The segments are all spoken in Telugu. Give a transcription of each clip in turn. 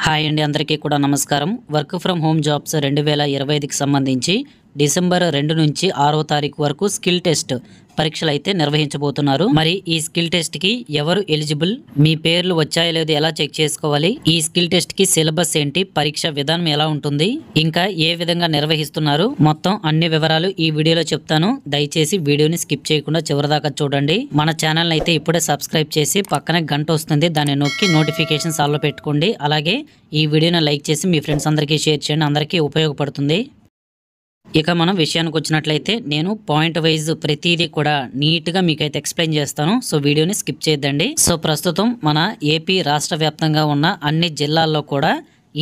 హాయ్ అండి, అందరికీ కూడా నమస్కారం. వర్క్ ఫ్రమ్ హోమ్ జాబ్స్ 2025కి సంబంధించి డిసెంబర్ 2 నుంచి 6వ తారీఖు వరకు స్కిల్ టెస్ట్ పరీక్షలు అయితే నిర్వహించబోతున్నారు. మరి ఈ స్కిల్ టెస్ట్ కి ఎవరు ఎలిజిబుల్, మీ పేర్లు వచ్చాయో లేదో ఎలా చెక్ చేసుకోవాలి, ఈ స్కిల్ టెస్ట్ కి సిలబస్ ఏంటి, పరీక్ష విధానం ఎలా ఉంటుంది, ఇంకా ఏ విధంగా నిర్వహిస్తున్నారు, మొత్తం అన్ని వివరాలు ఈ వీడియోలో చెప్తాను. దయచేసి వీడియోని స్కిప్ చేయకుండా చివరిదాకా చూడండి. మన ఛానల్ అయితే ఇప్పుడే సబ్స్క్రైబ్ చేసి పక్కనే గంట వస్తుంది, దాన్ని నొక్కి నోటిఫికేషన్స్ ఆల్లో పెట్టుకోండి. అలాగే ఈ వీడియోని లైక్ చేసి మీ ఫ్రెండ్స్ అందరికీ షేర్ చేయండి, అందరికీ ఉపయోగపడుతుంది. ఇక మనం విషయానికి వచ్చినట్లయితే నేను పాయింట్ వైజ్ ప్రతిదీ కూడా నీట్గా మీకైతే ఎక్స్ప్లెయిన్ చేస్తాను. సో వీడియోని స్కిప్ చేయొద్దండి. సో ప్రస్తుతం మన ఏపీ రాష్ట్ర వ్యాప్తంగా ఉన్న అన్ని జిల్లాల్లో కూడా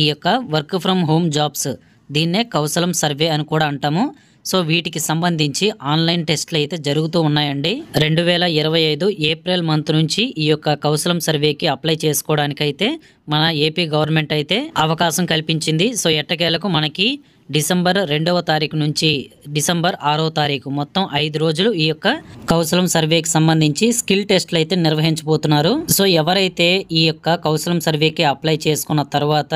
ఈ యొక్క వర్క్ ఫ్రమ్ హోమ్ జాబ్స్, దీన్నే కౌశలం సర్వే అని కూడా అంటాము. సో వీటికి సంబంధించి ఆన్లైన్ టెస్ట్లు అయితే జరుగుతూ ఉన్నాయండి. 2025 ఏప్రిల్ మంత్ నుంచి ఈ యొక్క కౌశలం సర్వేకి అప్లై చేసుకోవడానికైతే మన ఏపీ గవర్నమెంట్ అయితే అవకాశం కల్పించింది. సో ఎట్టకేలకు మనకి డిసెంబర్ 2వ తారీఖు నుంచి డిసెంబర్ 6వ తారీఖు మొత్తం 5 రోజులు ఈ యొక్క కౌశలం సర్వేకి సంబంధించి స్కిల్ టెస్ట్లు అయితే నిర్వహించబోతున్నారు. సో ఎవరైతే ఈ యొక్క కౌశలం సర్వేకి అప్లై చేసుకున్న తర్వాత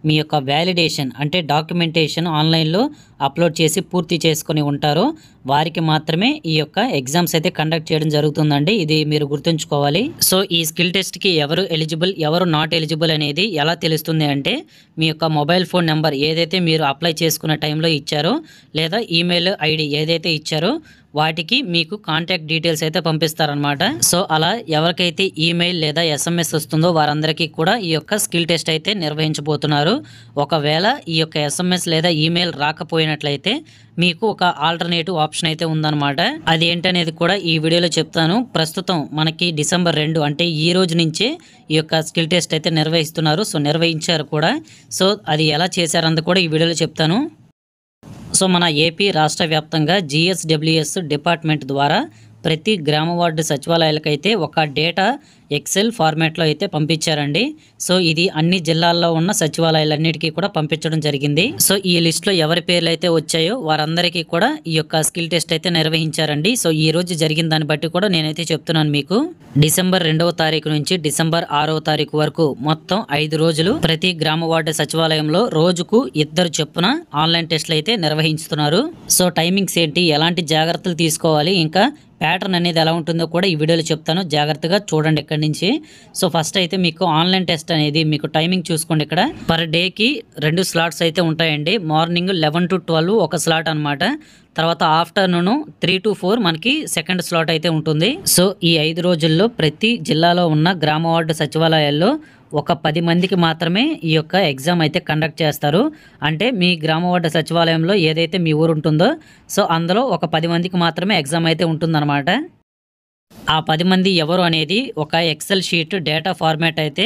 మీ యొక్క వ్యాలిడేషన్ అంటే డాక్యుమెంటేషన్ ఆన్లైన్లో అప్లోడ్ చేసి పూర్తి చేసుకొని ఉంటారో వారికి మాత్రమే ఈ యొక్క ఎగ్జామ్స్ అయితే కండక్ట్ చేయడం జరుగుతుందండి. ఇది మీరు గుర్తుంచుకోవాలి. సో ఈ స్కిల్ టెస్ట్కి ఎవరు ఎలిజిబుల్, ఎవరు నాట్ ఎలిజిబుల్ అనేది ఎలా తెలుస్తుంది అంటే మీ యొక్క మొబైల్ ఫోన్ నెంబర్ ఏదైతే మీరు అప్లై చేసుకున్న టైంలో ఇచ్చారో లేదా ఈమెయిల్ ఐడి ఏదైతే ఇచ్చారో వాటికి మీకు కాంటాక్ట్ డీటెయిల్స్ అయితే పంపిస్తారనమాట. సో అలా ఎవరికైతే ఈమెయిల్ లేదా ఎస్ఎంఎస్ వస్తుందో వారందరికీ కూడా ఈ యొక్క స్కిల్ టెస్ట్ అయితే నిర్వహించబోతున్నారు. ఒకవేళ ఈ యొక్క ఎస్ఎంఎస్ లేదా ఈమెయిల్ రాకపోయినట్లయితే మీకు ఒక ఆల్టర్నేటివ్ ఆప్షన్ అయితే ఉందన్నమాట. అది ఏంటనేది కూడా ఈ వీడియోలో చెప్తాను. ప్రస్తుతం మనకి డిసెంబర్ 2 అంటే ఈ రోజు నుంచే ఈ యొక్క స్కిల్ టెస్ట్ అయితే నిర్వహిస్తున్నారు. సో నిర్వహించారు కూడా. సో అది ఎలా చేశారన్నది కూడా ఈ వీడియోలో చెప్తాను. సో మన ఏపీ రాష్ట్ర వ్యాప్తంగా జిఎస్డబ్ల్యూఎస్ డిపార్ట్మెంట్ ద్వారా ప్రతి గ్రామ వార్డు సచివాలయాలకైతే ఒక డేటా ఎక్సెల్ ఫార్మాట్లో అయితే పంపించారండి. సో ఇది అన్ని జిల్లాల్లో ఉన్న సచివాలయాలన్నిటికీ కూడా పంపించడం జరిగింది. సో ఈ లిస్ట్లో ఎవరి పేర్లు అయితే వచ్చాయో వారందరికీ కూడా ఈ యొక్క స్కిల్ టెస్ట్ అయితే నిర్వహించారండి. సో ఈ రోజు జరిగిన దాన్ని బట్టి కూడా నేనైతే చెప్తున్నాను మీకు. డిసెంబర్ 2వ తారీఖు నుంచి డిసెంబర్ 6వ తారీఖు వరకు మొత్తం 5 రోజులు ప్రతి గ్రామ వార్డు సచివాలయంలో రోజుకు 2 చొప్పున ఆన్లైన్ టెస్ట్లు అయితే నిర్వహిస్తున్నారు. సో టైమింగ్స్ ఏంటి, ఎలాంటి జాగ్రత్తలు తీసుకోవాలి, ఇంకా ప్యాటర్న్ అనేది ఎలా ఉంటుందో కూడా ఈ వీడియోలో చెప్తాను. జాగ్రత్తగా చూడండి ఇక్కడి నుంచి. సో ఫస్ట్ అయితే మీకు ఆన్లైన్ టెస్ట్ అనేది మీకు టైమింగ్ చూసుకోండి. ఇక్కడ పర్ డేకి 2 స్లాట్స్ అయితే ఉంటాయండి. మార్నింగ్ 11 to 12 ఒక స్లాట్ అనమాట. తర్వాత ఆఫ్టర్నూన్ 3 to 4 మనకి సెకండ్ స్లాట్ అయితే ఉంటుంది. సో ఈ 5 రోజుల్లో ప్రతి జిల్లాలో ఉన్న గ్రామ వార్డు సచివాలయాల్లో ఒక 10 మందికి మాత్రమే ఈ యొక్క ఎగ్జామ్ అయితే కండక్ట్ చేస్తారు. అంటే మీ గ్రామ వార్డు సచివాలయంలో ఏదైతే మీ ఊరు ఉంటుందో సో అందులో ఒక 10 మందికి మాత్రమే ఎగ్జామ్ అయితే ఉంటుందన్నమాట. ఆ 10 మంది ఎవరు అనేది ఒక ఎక్సెల్ షీట్ డేటా ఫార్మాట్ అయితే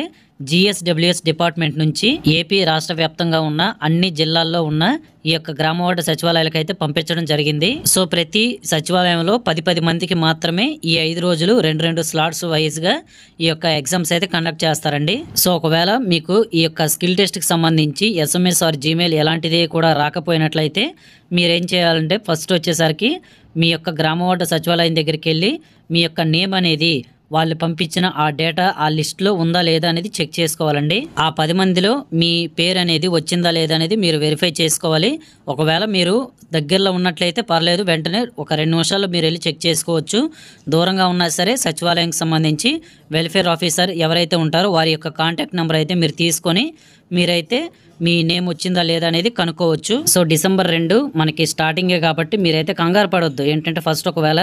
జిఎస్డబ్ల్యూఎస్ డిపార్ట్మెంట్ నుంచి ఏపీ రాష్ట్ర వ్యాప్తంగా ఉన్న అన్ని జిల్లాల్లో ఉన్న ఈ యొక్క గ్రామ వార్డు సచివాలయాలకు అయితే పంపించడం జరిగింది. సో ప్రతి సచివాలయంలో 10 మందికి మాత్రమే ఈ 5 రోజులు 2 స్లాట్స్ వైజ్గా ఈ యొక్క ఎగ్జామ్స్ అయితే కండక్ట్ చేస్తారండి. సో ఒకవేళ మీకు ఈ యొక్క స్కిల్ టెస్ట్కి సంబంధించి ఎస్ఎంఎస్ ఆర్ జీమెయిల్ ఎలాంటిది కూడా రాకపోయినట్లయితే మీరేం చేయాలంటే ఫస్ట్ వచ్చేసరికి మీ యొక్క గ్రామ వార్డు సచివాలయం దగ్గరికి వెళ్ళి మీ యొక్క నేమ్ అనేది వాళ్ళు పంపించిన ఆ డేటా ఆ లిస్ట్లో ఉందా లేదా అనేది చెక్ చేసుకోవాలండి. ఆ 10 మందిలో మీ పేరు అనేది వచ్చిందా లేదా అనేది మీరు వెరిఫై చేసుకోవాలి. ఒకవేళ మీరు దగ్గరలో ఉన్నట్లయితే పర్లేదు, వెంటనే ఒక 2 నిమిషాల్లో మీరు వెళ్ళి చెక్ చేసుకోవచ్చు. దూరంగా ఉన్నా సరే సచివాలయానికి సంబంధించి వెల్ఫేర్ ఆఫీసర్ ఎవరైతే ఉంటారో వారి యొక్క కాంటాక్ట్ నెంబర్ అయితే మీరు తీసుకొని మీరైతే మీ నేమ్ వచ్చిందా లేదా అనేది కనుక్కోవచ్చు. సో డిసెంబర్ 2 మనకి స్టార్టింగే కాబట్టి మీరైతే కంగారు పడొద్దు. ఏంటంటే ఫస్ట్ ఒకవేళ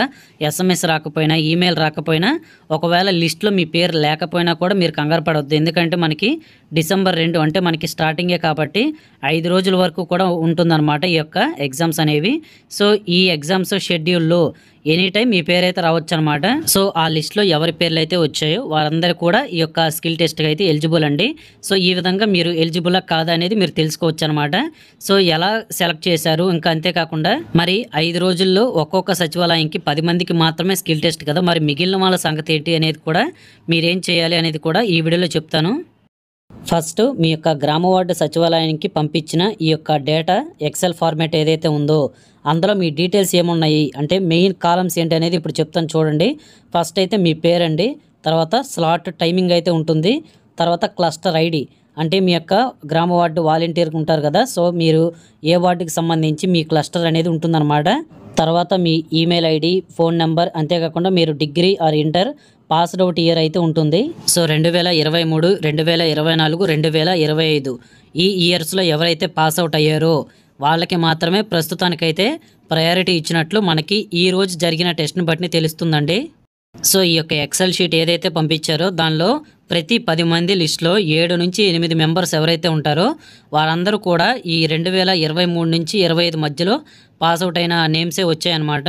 ఎస్ఎంఎస్ రాకపోయినా, ఈమెయిల్ రాకపోయినా, ఒకవేళ లిస్ట్లో మీ పేరు లేకపోయినా కూడా మీరు కంగారు పడొద్దు. ఎందుకంటే మనకి డిసెంబర్ 2 అంటే మనకి స్టార్టింగే కాబట్టి 5 రోజుల వరకు కూడా ఉంటుందన్నమాట ఈ యొక్క ఎగ్జామ్స్ అనేవి. సో ఈ ఎగ్జామ్స్ షెడ్యూల్లో ఎనీ టైం మీ పేరైతే రావచ్చు అనమాట. సో ఆ లిస్ట్లో ఎవరి పేర్లు అయితే వచ్చాయో వారందరూ కూడా ఈ యొక్క స్కిల్ టెస్ట్కి అయితే ఎలిజిబుల్ అండి. సో ఈ విధంగా మీరు ఎలిజిబుల్ కాదా అనేది మీరు తెలుసుకోవచ్చు అనమాట. సో ఎలా సెలెక్ట్ చేశారు, ఇంకా అంతేకాకుండా మరి 5 రోజుల్లో ఒక్కొక్క సచివాలయానికి 10 మందికి మాత్రమే స్కిల్ టెస్ట్ కదా, మరి మిగిలిన వాళ్ళ సంగతి ఏంటి అనేది కూడా మీరేం చేయాలి అనేది కూడా ఈ వీడియోలో చెప్తాను. ఫస్ట్ మీ యొక్క గ్రామ వార్డు సచివాలయానికి పంపించిన ఈ యొక్క డేటా ఎక్సెల్ ఫార్మాట్ ఏదైతే ఉందో అందులో మీ డీటెయిల్స్ ఏమున్నాయి అంటే మెయిన్ కాలమ్స్ ఏంటి అనేది ఇప్పుడు చెప్తాను చూడండి. ఫస్ట్ అయితే మీ పేరండి, తర్వాత స్లాట్ టైమింగ్ అయితే ఉంటుంది, తర్వాత క్లస్టర్ ఐడి అంటే మీ యొక్క గ్రామ వార్డు వాలంటీర్ ఉంటారు కదా, సో మీరు ఏ వార్డుకి సంబంధించి మీ క్లస్టర్ అనేది ఉంటుందన్నమాట. తర్వాత మీ ఈమెయిల్ ఐడి, ఫోన్ నెంబర్, అంతేకాకుండా మీరు degree or inter passed out year అయితే ఉంటుంది. సో 2023, 2024, 2025 ఈ ఇయర్స్లో ఎవరైతే పాస్ అవుట్ అయ్యారో వాళ్ళకి మాత్రమే ప్రస్తుతానికైతే ప్రయారిటీ ఇచ్చినట్లు మనకి ఈ రోజు జరిగిన టెస్ట్ని బట్టి తెలుస్తుందండి. సో ఈ యొక్క ఎక్సెల్ షీట్ ఏదైతే పంపించారో దానిలో ప్రతి 10 మంది లిస్టులో 7 నుంచి 8 మెంబర్స్ ఎవరైతే ఉంటారో వారందరూ కూడా ఈ 2023 నుంచి 25 మధ్యలో పాస్ అవుట్ అయిన నేమ్సే వచ్చాయన్నమాట.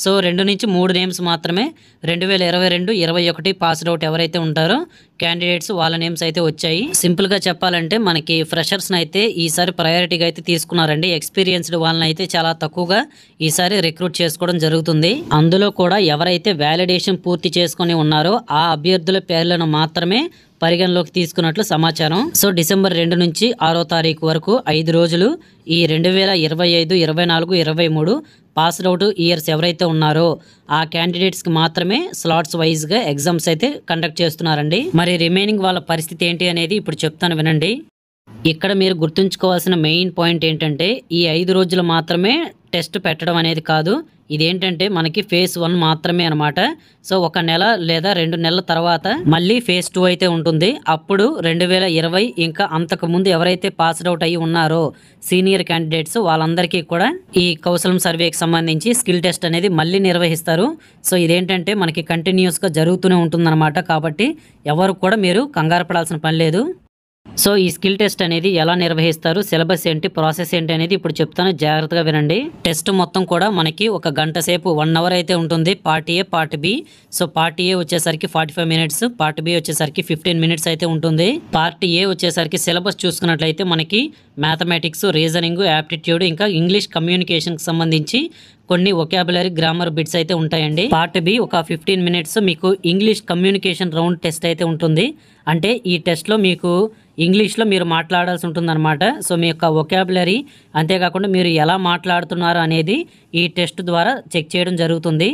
సో 2 నుంచి 3 నేమ్స్ మాత్రమే 2022, 21 పాస్డ్ అవుట్ ఎవరైతే ఉంటారో క్యాండిడేట్స్ వాళ్ళ నేమ్స్ అయితే వచ్చాయి. సింపుల్గా చెప్పాలంటే మనకి ఫ్రెషర్స్ని అయితే ఈసారి ప్రయారిటీగా అయితే తీసుకున్నారండి. ఎక్స్పీరియన్స్డ్ వాళ్ళని అయితే చాలా తక్కువగా ఈసారి రిక్రూట్ చేసుకోవడం జరుగుతుంది. అందులో కూడా ఎవరైతే వ్యాలిడేషన్ పూర్తి చేసుకొని ఉన్నారో ఆ అభ్యర్థుల పేర్లను మాత్రమే పరిగణలోకి తీసుకున్నట్లు సమాచారం. సో డిసెంబర్ 2 నుంచి 6వ తారీఖు వరకు 5 రోజులు ఈ 2025, 24, 23 పాస్డ్ అవుట్ ఇయర్స్ ఎవరైతే ఉన్నారో ఆ క్యాండిడేట్స్కి మాత్రమే స్లాట్స్ వైజ్గా ఎగ్జామ్స్ అయితే కండక్ట్ చేస్తున్నారండి. మరి రిమైనింగ్ వాళ్ళ పరిస్థితి ఏంటి అనేది ఇప్పుడు చెప్తాను వినండి. ఇక్కడ మీరు గుర్తుంచుకోవాల్సిన మెయిన్ పాయింట్ ఏంటంటే ఈ 5 రోజులు మాత్రమే టెస్ట్ పెట్టడం అనేది కాదు. ఇదేంటంటే మనకి ఫేజ్ 1 మాత్రమే అనమాట. సో 1 నెల లేదా 2 నెలల తర్వాత మళ్ళీ ఫేజ్ 2 అయితే ఉంటుంది. అప్పుడు 2020 ఇంకా అంతకుముందు ఎవరైతే పాస్డ్ అవుట్ అయ్యి ఉన్నారో సీనియర్ క్యాండిడేట్స్ వాళ్ళందరికీ కూడా ఈ కౌశలం సర్వేకి సంబంధించి స్కిల్ టెస్ట్ అనేది మళ్ళీ నిర్వహిస్తారు. సో ఇదేంటంటే మనకి కంటిన్యూస్గా జరుగుతూనే ఉంటుందన్నమాట. కాబట్టి ఎవరు కూడా మీరు కంగారు పడాల్సిన పని లేదు. సో ఈ స్కిల్ టెస్ట్ అనేది ఎలా నిర్వహిస్తారు, సిలబస్ ఏంటి, ప్రాసెస్ ఏంటి అనేది ఇప్పుడు చెప్తాను, జాగ్రత్తగా వినండి. టెస్ట్ మొత్తం కూడా మనకి 1 గంట సేపు 1 అవర్ అయితే ఉంటుంది. Part A, part B. So part A వచ్చేసరికి 45 మినిట్స్, పార్ట్ బి వచ్చేసరికి 15 మినిట్స్ అయితే ఉంటుంది. పార్ట్ ఏ వచ్చేసరికి సిలబస్ చూసుకున్నట్లయితే మనకి మ్యాథమెటిక్స్, రీజనింగ్, యాప్టిట్యూడ్ ఇంకా ఇంగ్లీష్ కమ్యూనికేషన్కి సంబంధించి కొన్ని వొకాబులరీ, గ్రామర్ బిట్స్ అయితే ఉంటాయండి. పార్ట్ బి ఒక 15 మినిట్స్ మీకు ఇంగ్లీష్ కమ్యూనికేషన్ రౌండ్ టెస్ట్ అయితే ఉంటుంది. అంటే ఈ టెస్ట్లో మీకు ఇంగ్లీష్లో మీరు మాట్లాడాల్సి ఉంటుందన్నమాట. సో మీ యొక్క వొకాబులరీ అంతేకాకుండా మీరు ఎలా మాట్లాడుతున్నారు అనేది ఈ టెస్ట్ ద్వారా చెక్ చేయడం జరుగుతుంది.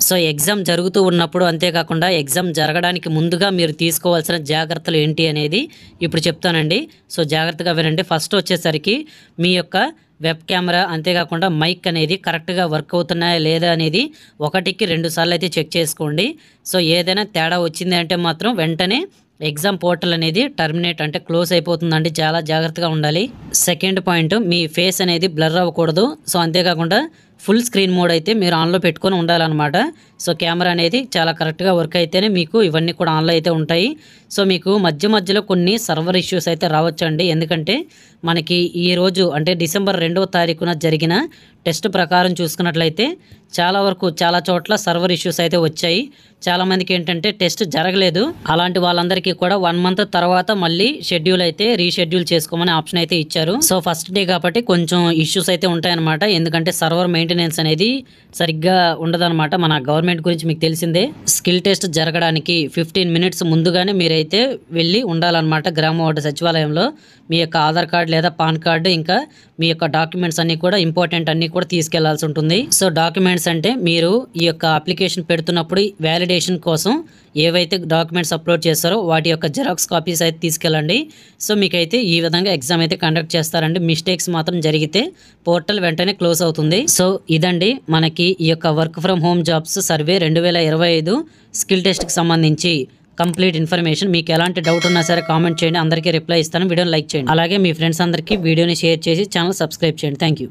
సో ఎగ్జామ్ జరుగుతూ ఉన్నప్పుడు అంతేకాకుండా ఎగ్జామ్ జరగడానికి ముందుగా మీరు తీసుకోవాల్సిన జాగ్రత్తలు ఏంటి అనేది ఇప్పుడు చెప్తానండి. సో జాగ్రత్తగా వినండి. ఫస్ట్ వచ్చేసరికి మీ యొక్క వెబ్ కెమెరా అంతేకాకుండా మైక్ అనేది కరెక్ట్గా వర్క్ అవుతున్నాయా లేదా అనేది 1కి 2 సార్లు అయితే చెక్ చేసుకోండి. సో ఏదైనా తేడా వచ్చింది అంటే మాత్రం వెంటనే ఎగ్జామ్ పోర్టల్ అనేది టర్మినేట్ అంటే క్లోజ్ అయిపోతుందండి. చాలా జాగ్రత్తగా ఉండాలి. సెకండ్ పాయింట్, మీ ఫేస్ అనేది బ్లర్ అవ్వకూడదు. సో అంతేకాకుండా ఫుల్ స్క్రీన్ మోడ్ అయితే మీరు ఆన్లో పెట్టుకొని ఉండాలన్నమాట. సో కెమెరా అనేది చాలా కరెక్ట్గా వర్క్ అయితేనే మీకు ఇవన్నీ కూడా ఆన్లో అయితే ఉంటాయి. సో మీకు మధ్యలో కొన్ని సర్వర్ ఇష్యూస్ అయితే రావచ్చండి. ఎందుకంటే మనకి ఈ రోజు అంటే డిసెంబర్ 2వ తారీఖున జరిగిన టెస్ట్ ప్రకారం చూసుకున్నట్లయితే చాలా వరకు చాలా చోట్ల సర్వర్ ఇష్యూస్ అయితే వచ్చాయి. చాలామందికి ఏంటంటే టెస్ట్ జరగలేదు. అలాంటి వాళ్ళందరికీ కూడా 1 మంత్ తర్వాత మళ్ళీ షెడ్యూల్ అయితే రీషెడ్యూల్ చేసుకోమని ఆప్షన్ అయితే ఇచ్చారు. సో ఫస్ట్ డే కాబట్టి కొంచెం ఇష్యూస్ అయితే ఉంటాయన్నమాట. ఎందుకంటే సర్వర్ మెయింటెనెన్స్ అనేది సరిగ్గా ఉండదన్నమాట. మన గవర్నమెంట్ గురించి మీకు తెలిసిందే. స్కిల్ టెస్ట్ జరగడానికి 15 మినిట్స్ ముందుగానే మీరైతే వెళ్ళి ఉండాలన్నమాట. గ్రామ వార్డు సచివాలయంలో మీ యొక్క ఆధార్ కార్డు లేదా పాన్ కార్డు ఇంకా మీ యొక్క డాక్యుమెంట్స్ అన్నీ కూడా ఇంపార్టెంట్ అన్నీ కూడా తీసుకెళ్లాల్సి ఉంటుంది. సో డాక్యుమెంట్స్ అంటే మీరు ఈ యొక్క అప్లికేషన్ పెడుతున్నప్పుడు వ్యాలిడేషన్ కోసం ఏవైతే డాక్యుమెంట్స్ అప్లోడ్ చేస్తారో వాటి యొక్క జిరాక్స్ కాపీస్ అయితే తీసుకెళ్ళండి. సో మీకైతే ఈ విధంగా ఎగ్జామ్ అయితే కండక్ట్ చేస్తారండి. మిస్టేక్స్ మాత్రం జరిగితే పోర్టల్ వెంటనే క్లోజ్ అవుతుంది. సో ఇదండి మనకి ఈ యొక్క work from home jobs survey 2025 skill టెస్ట్కి సంబంధించి కంప్లీట్ ఇన్ఫర్మేషన్. మీకు ఎలాంటి డౌట్ ఉన్నా సరే కామెంట్ చేయండి, అందరికీ రిప్లై ఇస్తాను. వీడియోని లైక్ చేయండి. అలాగే మీ ఫ్రెండ్స్ అందరికీ వీడియోని షేర్ చేసి ఛానల్ సబ్స్క్రైబ్ చేయండి. Thank you.